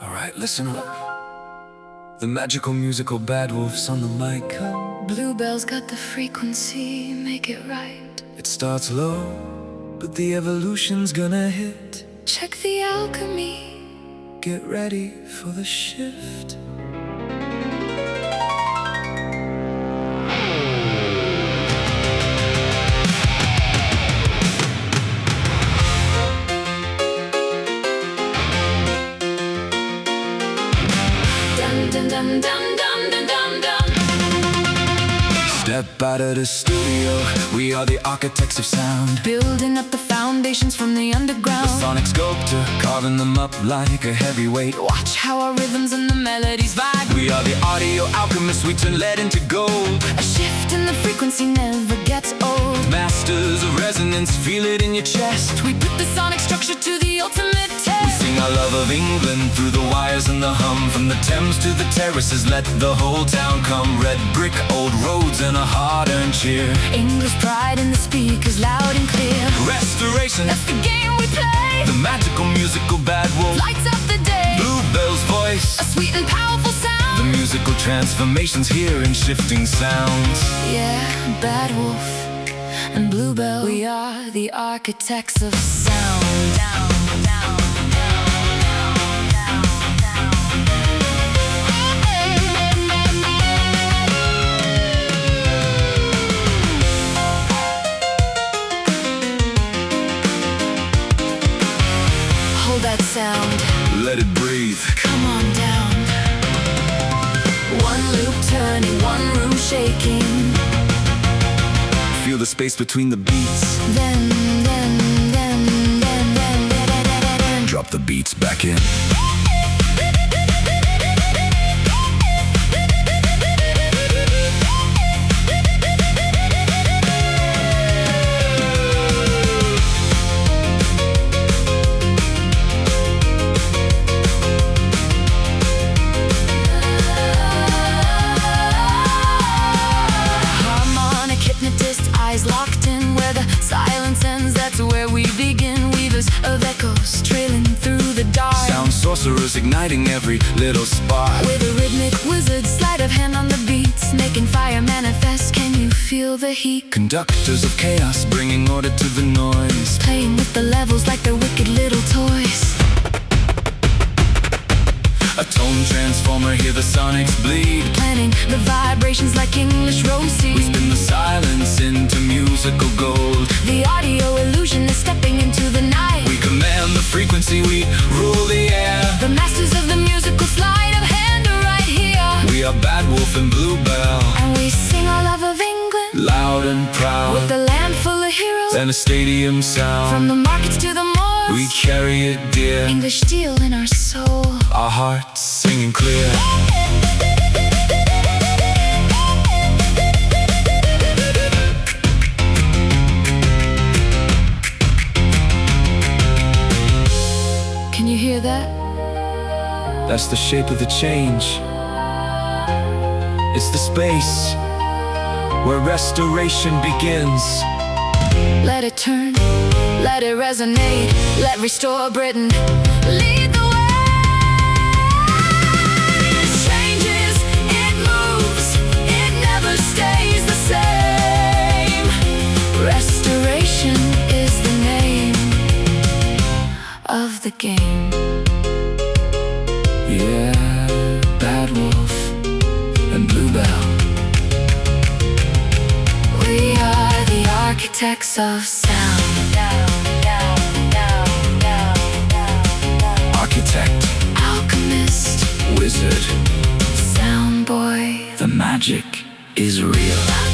Alright, listen up. The magical musical Badwolf's on the mic. Bluebell's got the frequency, make it right. It starts low, but the evolution's gonna hit. Check the alchemy. Get ready for the shift. Dum dum dum dum dum dum dum. Step out of the studio, we are the architects of sound. Building up the foundations from the underground. The sonic sculptor, carving them up like a heavyweight. Watch how our rhythms and the melodies vibe. We are the audio alchemists, we turn lead into gold. A shift in the frequency never gets old. Masters of resonance, feel it in your chest. We put the sonic structure to the ultimate We test. sing our love of England through the wires and the hum. From the Thames to the terraces, let the whole town come. Red brick, old roads, and a hard-earned cheer. English pride in the speakers, loud and clear. Restoration, That's the game we play. the magical musical Badwolf. Lights up the day. Bluebell's voice, A sweet and powerful sound. the musical transformations here in shifting sounds. Yeah, Badwolf and Bluebell, we are the architects of sound. Hold that sound, Let it breathe. come on down. One loop turning, one room shaking. Feel the space between the beats. Then Drop the beats back in. harmonic hypnotist, eyes locked in. Where the silence ends, that's where we begin. Weavers of echoes trailing through the dark. Sound sorcerers igniting every little spark. With a rhythmic wizard, sleight of hand on the beats, making fire manifest. Can you feel the heat? Conductors of chaos, bringing order to the noise. Playing with the levels like they're wicked little toys. A tone transformer, hear the sonics bleed. Planting the vibrations like English rose We seeds. spin the silence into musical gold. The audio illusion is stepping into the night. We command the frequency, we rule the air. The masters of the musical sleight of hand are right here. We are Badwolf and Bluebell, And we sing our love of England loud and with proud, the land full of heroes. and a stadium sound. From the markets to the moors, We carry it dear, English steel in our soul. our hearts singing clear. Can you hear that? That's the shape of the change. It's the space where restoration begins. Let it turn, let it resonate, let restore Britain lead the way. It changes, it moves, it never stays the same. Restoration is the name of the game. Yeah, Badwolf and Bluebell. We are the architects of sound. Architect, Alchemist, wizard, sound boy. the magic is real.